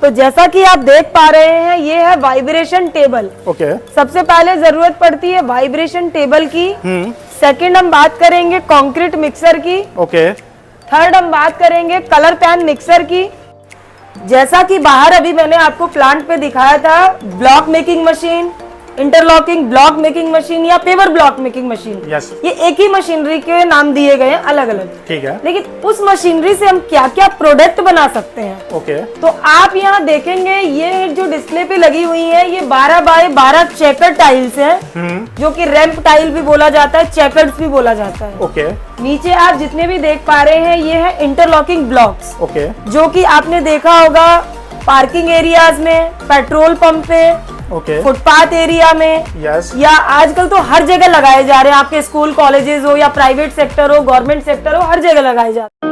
तो जैसा कि आप देख पा रहे हैं, ये है वाइब्रेशन टेबल। ओके। सबसे पहले जरूरत पड़ती है वाइब्रेशन टेबल की। सेकंड हम बात करेंगे कंक्रीट मिक्सर की। ओके। थर्ड हम बात करेंगे कलर पैन मिक्सर की। जैसा कि बाहर अभी मैंने आपको प्लांट पे दिखाया था, block making machine, interlocking block making machine या paver block making machine, yes. ये एक ही मशीनरी के नाम दिए गए हैं अलग अलग। ठीक है। लेकिन उस मशीनरी से हम क्या क्या प्रोडक्ट बना सकते हैं। ओके। तो आप यहाँ देखेंगे, ये जो डिस्प्ले पे लगी हुई है, ये 12 बाय 12 चेकर टाइल्स हैं, जो कि रैंप टाइल भी बोला जाता है, चेकर्स भी बोला जाता है। ओके। नीचे आप जितने भी देख पा रहे हैं, ये है इंटरलॉकिंग ब्लॉक्स। ओके। जो कि आपने देखा होगा पार्किंग एरियाज में, पेट्रोल पंप पे, ओके। फुटपाथ एरिया में, यस। या आजकल तो हर जगह लगाए जा रहे हैं। आपके स्कूल कॉलेजेस हो या प्राइवेट सेक्टर हो, गवर्नमेंट सेक्टर हो, हर जगह लगाए जाते हैं।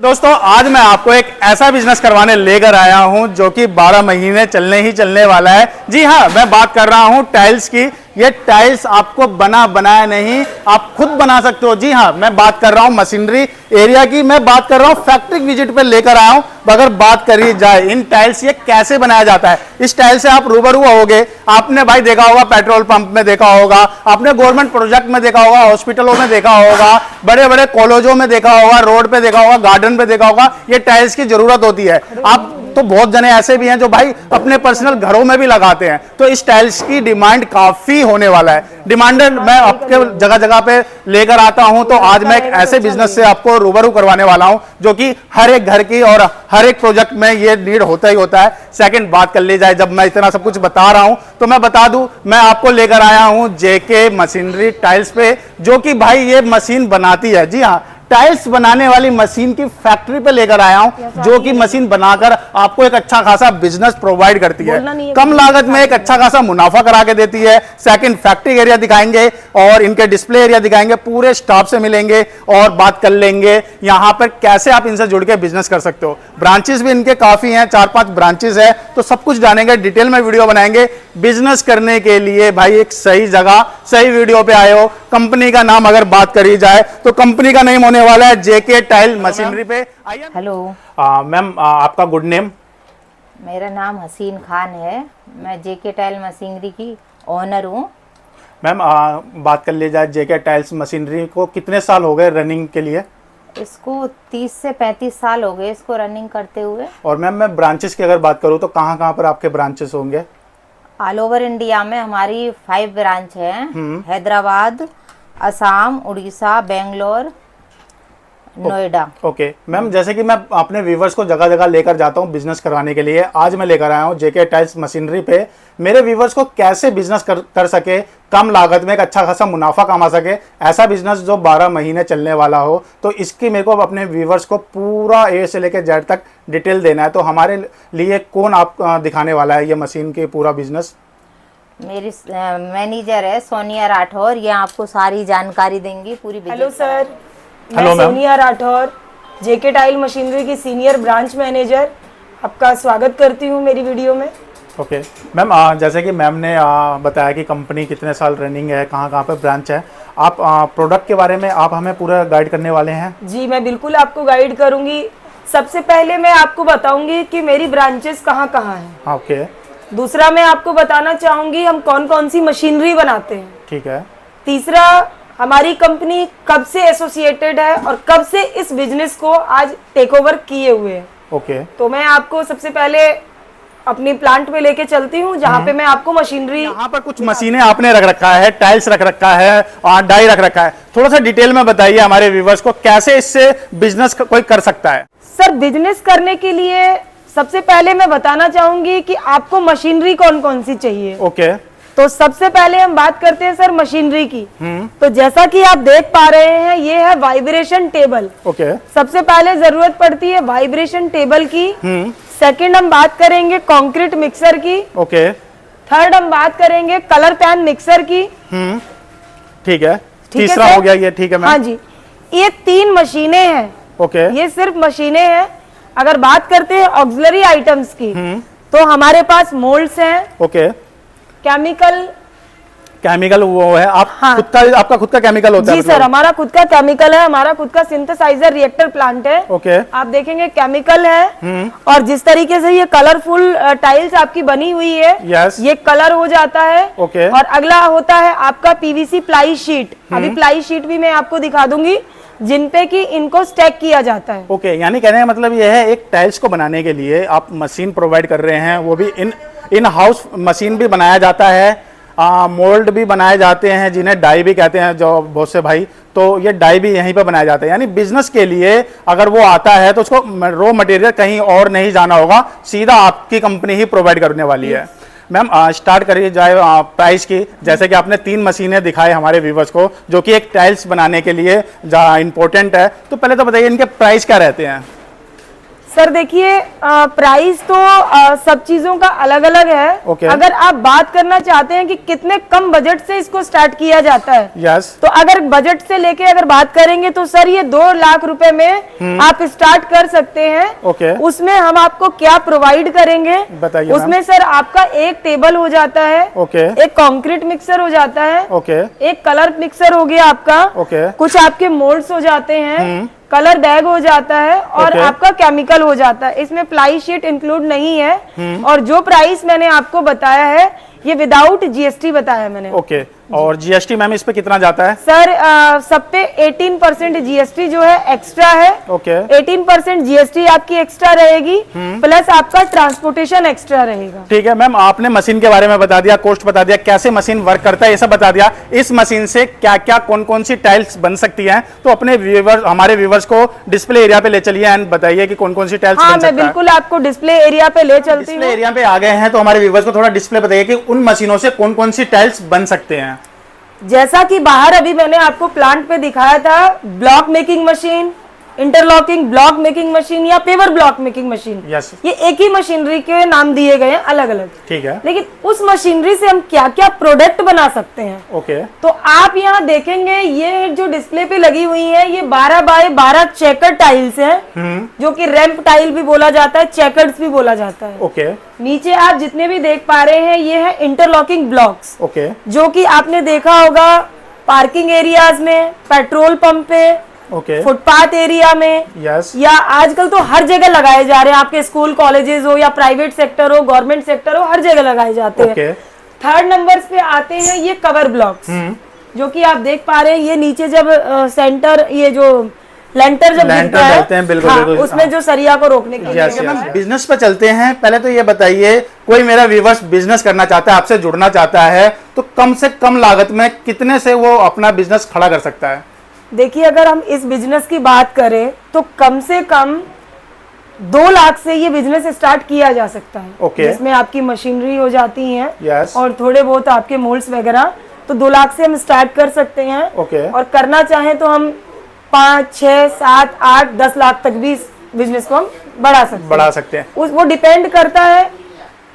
दोस्तों, आज मैं आपको एक ऐसा बिजनेस करवाने लेकर आया हूं जो कि 12 महीने चलने वाला है। जी हाँ, मैं बात कर रहा हूं टाइल्स की। ये टाइल्स आपको बनाया नहीं, आप खुद बना सकते हो। जी हाँ, मैं बात कर रहा हूं मशीनरी एरिया की, मैं बात कर रहा हूं फैक्ट्री विजिट पे लेकर आया हूं। अगर बात करी जाए इन टाइल्स ये कैसे बनाया जाता है, इस टाइल से आप रूबरू होगे। आपने भाई देखा होगा, पेट्रोल पंप में देखा होगा, आपने गवर्नमेंट प्रोजेक्ट में देखा होगा, हॉस्पिटलों में देखा होगा, बड़े बड़े कॉलेजों में देखा होगा, रोड पे देखा होगा, गार्डन पे देखा होगा। ये टाइल्स की जरूरत होती है। आप तो बहुत जने ऐसे भी हैं जो भाई अपने पर्सनल घरों में भी लगाते हैं। तो इस टाइल्स की डिमांड काफी होने वाला है। डिमांडेड मैं आपके जगह जगह पे लेकर आता हूं। तो आज मैं एक ऐसे बिजनेस से आपको रूबरू करवाने वाला हूं जो कि हर एक घर की और हर एक प्रोजेक्ट में ये नीड होता ही होता है। सेकंड बात कर ली जाए, जब मैं इतना सब कुछ बता रहा हूं तो मैं बता दूं, मैं आपको लेकर आया हूं जेके मशीनरी टाइल्स पे, जो कि भाई ये मशीन बनाती है। जी हाँ, टाइल्स बनाने वाली मशीन की फैक्ट्री पे लेकर आया हूं, जो कि मशीन बनाकर आपको एक अच्छा खासा बिजनेस प्रोवाइड करती है। कम लागत में एक अच्छा खासा मुनाफा करा के देती है। सेकंड, फैक्ट्री एरिया दिखाएंगे और इनके डिस्प्ले एरिया दिखाएंगे, पूरे स्टाफ से मिलेंगे और बात कर लेंगे यहां पर कैसे आप इनसे जुड़ के बिजनेस कर सकते हो। ब्रांचेस भी इनके काफी हैं, 4-5 ब्रांचेस है। तो सब कुछ जानेंगे, डिटेल में वीडियो बनाएंगे। बिजनेस करने के लिए भाई एक सही जगह, सही वीडियो पे आए हो। कंपनी का नाम अगर बात करी जाए तो कंपनी का नेम होने वाला है जेके टाइल मशीनरी पे। हेलो मैम, आपका गुड नेम? मेरा नाम हसीन खान है। मैं जेके टाइल मशीनरी की ओनर हूँ। मैम, बात कर ली जाए जेके टाइल्स मशीनरी को कितने साल हो गए रनिंग के लिए? इसको 30 से 35 साल हो गए इसको रनिंग करते हुए। और मैम, मैं ब्रांचेस की अगर बात करूँ तो कहाँ कहाँ पर आपके ब्रांचेस होंगे? ऑल ओवर इंडिया में हमारी 5 ब्रांच हैं। हैदराबाद, असम, उड़ीसा, बेंगलोर, नोएडा। ओके मैम, जैसे कि मैं अपने व्यूवर्स को जगह जगह लेकर जाता हूँ बिजनेस करवाने के लिए, आज मैं लेकर आया हूँ जेके टाइल्स मशीनरी पे। मेरे व्यूवर्स को कैसे बिजनेस कर सके, कम लागत में एक अच्छा खासा मुनाफा कमा सके, ऐसा बिजनेस जो 12 महीने चलने वाला हो, तो इसकी मेरे को अपने व्यूवर्स को पूरा ए से लेकर जेड तक डिटेल देना है। तो हमारे लिए कौन आप दिखाने वाला है ये मशीन के पूरा बिजनेस? मेरी मैनेजर है सोनिया राठौर, ये आपको सारी जानकारी देंगी पूरी। हेलो सर, हेलो मैं सोनिया राठौर, जेके टाइल मशीनरी की सीनियर ब्रांच मैनेजर, आपका स्वागत करती हूँ मेरी वीडियो में। ओके मैम, जैसे कि मैम ने बताया कि कंपनी कितने साल रनिंग है, कहाँ कहाँ पे ब्रांच है, आप प्रोडक्ट के बारे में आप हमें पूरा गाइड करने वाले हैं? जी, मैं बिल्कुल आपको गाइड करूंगी। सबसे पहले मैं आपको बताऊंगी कि मेरी ब्रांचेस कहाँ कहाँ हैं। ओके। दूसरा, मैं आपको बताना चाहूंगी हम कौन कौन सी मशीनरी बनाते हैं। ठीक है। तीसरा, हमारी कंपनी कब से एसोसिएटेड है और कब से इस बिजनेस को आज टेक ओवर किए हुए हैं। ओके। तो मैं आपको सबसे पहले अपनी प्लांट में लेके चलती हूँ, जहाँ पे मैं आपको मशीनरी, यहाँ पर कुछ मशीनें आपने रख रखा है, टाइल्स रख रखा है और डाई रख रखा है। थोड़ा सा डिटेल में बताइए हमारे व्यूवर्स को कैसे इससे बिजनेस कोई कर सकता है। सर, बिजनेस करने के लिए सबसे पहले मैं बताना चाहूंगी कि आपको मशीनरी कौन कौन सी चाहिए। ओके। तो सबसे पहले हम बात करते हैं सर मशीनरी की। तो जैसा कि आप देख पा रहे हैं, ये है वाइब्रेशन टेबल। ओके। सबसे पहले जरूरत पड़ती है वाइब्रेशन टेबल की। सेकंड हम बात करेंगे कंक्रीट मिक्सर की। ओके। थर्ड हम बात करेंगे कलर पैन मिक्सर की। ठीक है। ठीक है तीसरा सर? हो गया ये। ठीक है मैम। हाँ जी, ये 3 मशीनें हैं। ओके। ये सिर्फ मशीनें हैं। अगर बात करते हैं ऑक्सिलरी आइटम्स की, तो हमारे पास मोल्ड्स हैं, ओके। केमिकल केमिकल वो है आप हाँ। खुद का, आपका खुद का केमिकल होता है जी सर, हमारा खुद का केमिकल है, हमारा खुद का सिंथेसाइजर रिएक्टर प्लांट है। ओके। आप देखेंगे केमिकल है और जिस तरीके से ये कलरफुल टाइल्स आपकी बनी हुई है, यस। ये कलर हो जाता है। ओके। और अगला होता है आपका पीवीसी प्लाई शीट। अभी प्लाई शीट भी मैं आपको दिखा दूंगी जिनपे कि इनको स्टैक किया जाता है। ओके, यानी कहने का मतलब ये है एक टाइल्स को बनाने के लिए आप मशीन प्रोवाइड कर रहे हैं, वो भी इन हाउस मशीन भी बनाया जाता है, मोल्ड भी बनाए जाते हैं जिन्हें डाई भी कहते हैं जो बहुत से भाई, तो ये डाई भी यहीं पे बनाया जाता है। यानी बिजनेस के लिए अगर वो आता है तो उसको रॉ मटेरियल कहीं और नहीं जाना होगा, सीधा आपकी कंपनी ही प्रोवाइड करने वाली है। मैम स्टार्ट करिए जाए प्राइस की। जैसे कि आपने 3 मशीनें दिखाई हमारे व्यूवर्स को जो कि एक टाइल्स बनाने के लिए इम्पोर्टेंट है, तो पहले तो बताइए इनके प्राइस क्या रहते हैं। सर देखिए, प्राइस तो सब चीजों का अलग अलग है। ओके। अगर आप बात करना चाहते हैं कि कितने कम बजट से इसको स्टार्ट किया जाता है, यस। तो अगर बजट से लेके अगर बात करेंगे तो सर ये 2 लाख रुपए में आप स्टार्ट कर सकते हैं। ओके। उसमें हम आपको क्या प्रोवाइड करेंगे बताइए। उसमें सर आपका एक टेबल हो जाता है, ओके। एक कंक्रीट मिक्सर हो जाता है, ओके। एक कलर मिक्सर हो गया आपका, ओके। कुछ आपके मोल्ड्स हो जाते हैं, कलर बैग हो जाता है और ओके। आपका केमिकल हो जाता है। इसमें प्लाई शीट इंक्लूड नहीं है। और जो प्राइस मैंने आपको बताया है ये विदाउट जीएसटी बताया मैंने। ओके। और जीएसटी मैम इस पे कितना जाता है। सर सब पे 18% जीएसटी जो है एक्स्ट्रा है। ओके। 18% जीएसटी आपकी एक्स्ट्रा रहेगी, प्लस आपका ट्रांसपोर्टेशन एक्स्ट्रा रहेगा। ठीक है मैम, आपने मशीन के बारे में बता दिया, कॉस्ट बता दिया, कैसे मशीन वर्क करता है ये सब बता दिया। इस मशीन से क्या क्या कौन कौन सी टाइल्स बन सकती हैं, तो अपने व्यूवर्स, हमारे व्यूवर्स को डिस्प्ले एरिया पे ले चलिए एंड बताइए कि कौन कौन सी टाइल्स हाँ, बन सकता है। मैं बिल्कुल आपको डिस्प्ले एरिया पे ले चलती डिस्प्ले हूँ। एरिया पे आ गए हैं तो हमारे व्यूवर्स को थोड़ा डिस्प्ले बताइए कि उन मशीनों से कौन कौन सी टाइल्स बन सकते हैं। जैसा कि बाहर अभी मैंने आपको प्लांट पे दिखाया था, block making machine, interlocking block making machine या paver block making machine, yes. ये एक ही मशीनरी के नाम दिए गए हैं अलग अलग। ठीक है। लेकिन उस मशीनरी से हम क्या क्या प्रोडक्ट बना सकते हैं। ओके। तो आप यहाँ देखेंगे ये जो डिस्प्ले पे लगी हुई है ये 12 बाय 12 चेकर टाइल्स हैं, जो कि रैंप टाइल भी बोला जाता है, चेकर्स भी बोला जाता है। ओके। नीचे आप जितने भी देख पा रहे हैं ये है इंटरलॉकिंग ब्लॉक्स, ओके। जो कि आपने देखा होगा पार्किंग एरियाज में, पेट्रोल पंप पे, ओके। फुटपाथ एरिया में, यस। या आजकल तो हर जगह लगाए जा रहे हैं। आपके स्कूल कॉलेजेस हो या प्राइवेट सेक्टर हो, गवर्नमेंट सेक्टर हो, हर जगह लगाए जाते हैं। ओके। 3rd नंबर्स पे आते हैं ये कवर ब्लॉक्स, जो कि आप देख पा रहे हैं। ये नीचे जब सेंटर ये जो लेंटर जब लेंटर गिरता है, डालते हैं, बिल्कुल, हाँ, बिल्कुल, उसमें हाँ। जो सरिया को रोकने के लिए। यस। मैम बिजनेस पे चलते हैं। पहले तो ये बताइए, कोई मेरा व्यूवर्स बिजनेस करना चाहता है, आपसे जुड़ना चाहता है, तो कम से कम लागत में कितने से वो अपना बिजनेस खड़ा कर सकता है। देखिए, अगर हम इस बिजनेस की बात करें तो कम से कम 2 लाख से ये बिजनेस स्टार्ट किया जा सकता है। ओके। जिसमें आपकी मशीनरी हो जाती है यस। और थोड़े बहुत आपके मोल्ड्स वगैरह, तो 2 लाख से हम स्टार्ट कर सकते हैं। ओके। और करना चाहें तो हम 5, 6, 7, 8, 10 लाख तक भी इस बिजनेस को हम बढ़ा सकते हैं। वो डिपेंड करता है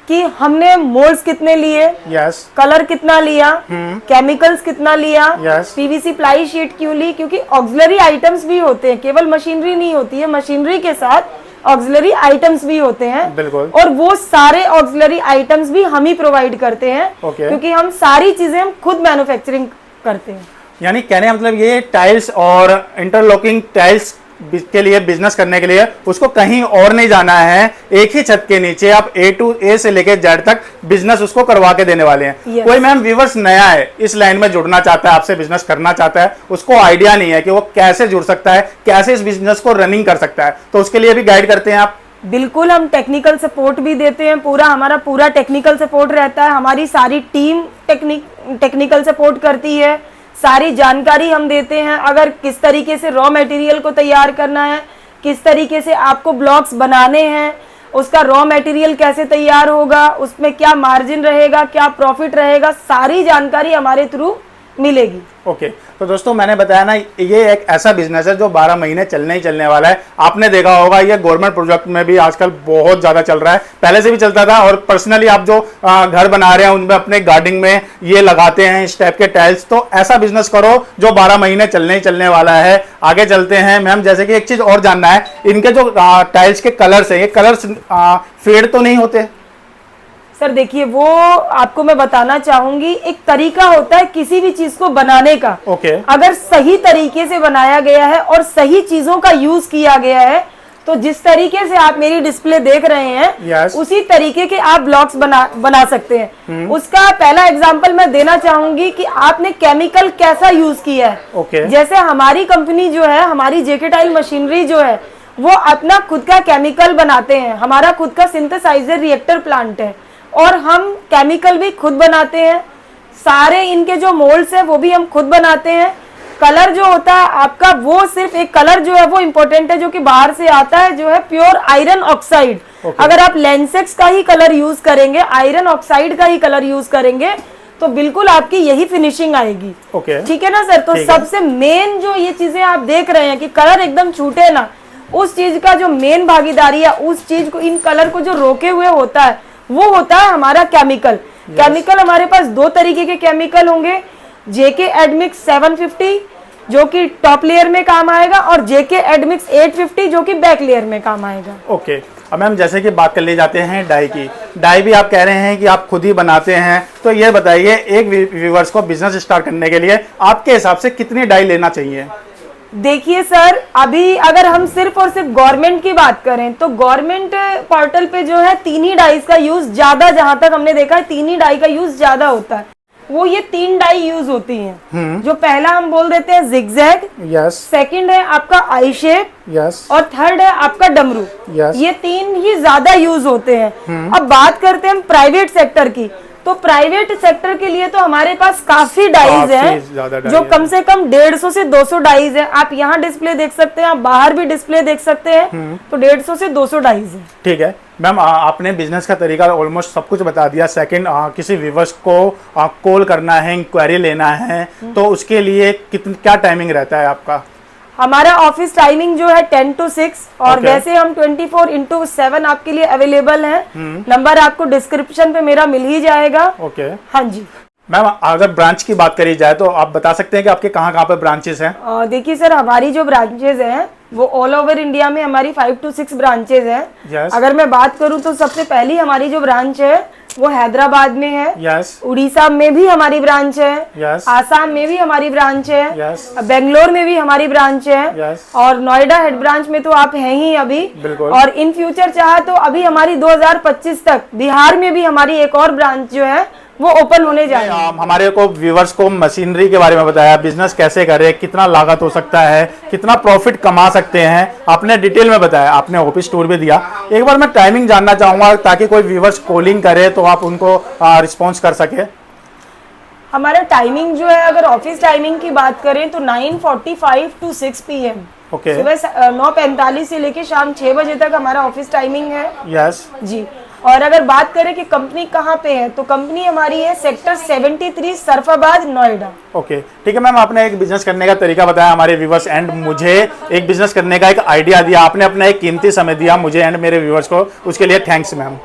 कि हमने मोल्ड्स कितने लिए, यस। कलर कितना लिया, केमिकल्स कितना लिया, Yes. पीवीसी प्लाई शीट क्यों ली, क्योंकि ऑक्सिलरी आइटम्स भी होते हैं, केवल मशीनरी नहीं होती है, मशीनरी के साथ ऑक्सिलरी आइटम्स भी होते हैं। बिल्कुल। और वो सारे ऑक्सिलरी आइटम्स भी हम ही प्रोवाइड करते हैं। Okay. क्योंकि हम सारी चीजें हम खुद मैन्युफैक्चरिंग करते हैं। यानी कहने का मतलब ये टाइल्स और इंटरलॉकिंग टाइल्स के लिए बिजनेस करने के लिए उसको कहीं और नहीं जाना है, एक ही छत के नीचे आप A से लेके Z तक बिजनेस उसको करवा के देने वाले हैं। Yes. कोई मैम व्यूवर्स नया है, इस लाइन में जुड़ना चाहता है, आपसे बिजनेस करना चाहता है, उसको आइडिया नहीं है कि वो कैसे जुड़ सकता है, कैसे इस बिजनेस को रनिंग कर सकता है, तो उसके लिए भी गाइड करते हैं आप। बिल्कुल, हम टेक्निकल सपोर्ट भी देते हैं। हमारा पूरा टेक्निकल सपोर्ट रहता है। हमारी सारी टीम टेक्निकल सपोर्ट करती है। सारी जानकारी हम देते हैं। अगर किस तरीके से रॉ मटेरियल को तैयार करना है, किस तरीके से आपको ब्लॉक्स बनाने हैं, उसका रॉ मटेरियल कैसे तैयार होगा, उसमें क्या मार्जिन रहेगा, क्या प्रॉफिट रहेगा, सारी जानकारी हमारे थ्रू मिलेगी। ओके। तो दोस्तों मैंने बताया ना, ये एक ऐसा बिजनेस है जो 12 महीने चलने ही चलने वाला है। आपने देखा होगा ये गवर्नमेंट प्रोजेक्ट में भी आजकल बहुत ज्यादा चल रहा है, पहले से भी चलता था। और पर्सनली आप जो घर बना रहे हैं उनमें अपने गार्डनिंग में ये लगाते हैं इस टाइप के टाइल्स, तो ऐसा बिजनेस करो जो 12 महीने चलने ही चलने वाला है। आगे चलते हैं मैम, जैसे कि एक चीज और जानना है, इनके जो टाइल्स के कलर्स है, ये कलर्स फेड तो नहीं होते? सर देखिए, वो आपको मैं बताना चाहूंगी, एक तरीका होता है किसी भी चीज को बनाने का। ओके। अगर सही तरीके से बनाया गया है और सही चीजों का यूज किया गया है, तो जिस तरीके से आप मेरी डिस्प्ले देख रहे हैं, Yes. उसी तरीके के आप ब्लॉक्स बना सकते हैं। उसका पहला एग्जांपल मैं देना चाहूंगी कि आपने केमिकल कैसा यूज किया है। ओके। जैसे हमारी कंपनी जो है, हमारी जेके टाइल मशीनरी जो है, वो अपना खुद का केमिकल बनाते हैं। हमारा खुद का सिंथेसाइजर रिएक्टर प्लांट है और हम केमिकल भी खुद बनाते हैं। सारे इनके जो मोल्ड्स हैं वो भी हम खुद बनाते हैं। कलर जो होता है आपका, वो सिर्फ एक कलर जो है वो इम्पोर्टेंट है, जो कि बाहर से आता है, जो है प्योर आयरन ऑक्साइड। अगर आप लेंसेक्स का ही कलर यूज करेंगे, आयरन ऑक्साइड का ही कलर यूज करेंगे, तो बिल्कुल आपकी यही फिनिशिंग आएगी। ओके। ठीक है ना सर? तो सबसे मेन जो ये चीजें आप देख रहे हैं कि कलर एकदम छूटे ना, उस चीज का जो मेन भागीदारी है, उस चीज को, इन कलर को जो रोके हुए होता है, वो होता है हमारा केमिकल। केमिकल हमारे पास दो तरीके के केमिकल होंगे, जेके एडमिक्स 750 जो कि टॉप लेयर में काम आएगा, और जेके एडमिक्स 850 जो कि बैक लेयर में काम आएगा। ओके। अब मैम जैसे कि बात कर ले जाते हैं डाई की, डाई भी आप कह रहे हैं कि आप खुद ही बनाते हैं, तो ये बताइए एक व्यूवर्स को बिजनेस स्टार्ट करने के लिए आपके हिसाब से कितनी डाई लेना चाहिए? देखिए सर, अभी अगर हम सिर्फ और सिर्फ गवर्नमेंट की बात करें, तो गवर्नमेंट पोर्टल पे जो है 3 ही डाइज का यूज ज्यादा, जहां तक हमने देखा है 3 ही डाई का यूज ज्यादा होता है। वो ये 3 डाई यूज होती हैं। जो पहला हम बोल देते हैं जिगजैग, यस। सेकंड है आपका आई शेप, यस। और थर्ड है आपका डमरू। यस। ये 3 ही ज्यादा यूज होते हैं। अब बात करते हैं हम प्राइवेट सेक्टर की, तो प्राइवेट सेक्टर के लिए तो हमारे पास काफी डाइज हैं, जो कम से कम 150 से 200 डाइज हैं। आप यहाँ डिस्प्ले देख सकते हैं, आप बाहर भी डिस्प्ले देख सकते हैं, तो 150 से 200 डाइज हैं। ठीक है मैम, आपने बिजनेस का तरीका ऑलमोस्ट सब कुछ बता दिया। सेकंड, किसी व्यूवर्स को कॉल करना है, इंक्वायरी लेना है, तो उसके लिए क्या टाइमिंग रहता है आपका? हमारा ऑफिस टाइमिंग जो है 10 to 6, और वैसे हम 24/7 आपके लिए अवेलेबल हैं। नंबर आपको डिस्क्रिप्शन पे मेरा मिल ही जाएगा। ओके। हाँ जी मैम, अगर ब्रांच की बात करी जाए तो आप बता सकते हैं कि आपके कहाँ पे ब्रांचेस हैं? देखिए सर, हमारी जो ब्रांचेज हैं वो ऑल ओवर इंडिया में हमारी 5 to 6 ब्रांचेज हैं। Yes. अगर मैं बात करूं तो सबसे पहली हमारी जो ब्रांच है वो हैदराबाद में है। Yes. उड़ीसा में भी हमारी ब्रांच है। Yes. आसाम में भी हमारी ब्रांच है। Yes. बेंगलोर में भी हमारी ब्रांच है। Yes. और नोएडा हेड ब्रांच में तो आप हैं ही अभी। बिल्कुल। और इन फ्यूचर चाहा तो अभी हमारी 2025 तक बिहार में भी हमारी एक और ब्रांच जो है वो ओपन होने जा रही है। हमारे को व्यूवर्स को मशीनरी के बारे में बताया, बिजनेस कैसे करें, कितना लागत हो सकता है, कितना प्रॉफिट कमा सकते हैं, आपने डिटेल में बताया, आपने ऑफिस टूर भी दिया। एक बार मैं टाइमिंग जानना चाहूंगा ताकि कोई व्यूवर्स कॉलिंग करे तो आप उनको रिस्पॉन्स कर सके। हमारा टाइमिंग जो है, अगर ऑफिस टाइमिंग की बात करें तो 9:45 to 6 PM। ओके। सुबह 9:45 से लेके शाम 6 बजे तक हमारा ऑफिस टाइमिंग है। यस। जी। और अगर बात करें कि कंपनी कहाँ पे है, तो कंपनी हमारी है सेक्टर 73 सरफाबाद, नोएडा। ओके, ठीक है मैम, आपने एक बिजनेस करने का तरीका बताया हमारे व्यूवर्स एंड मुझे एक बिजनेस करने का एक आइडिया दिया, आपने अपना एक कीमती समय दिया मुझे एंड मेरे व्यूवर्स को, उसके लिए थैंक्स मैम।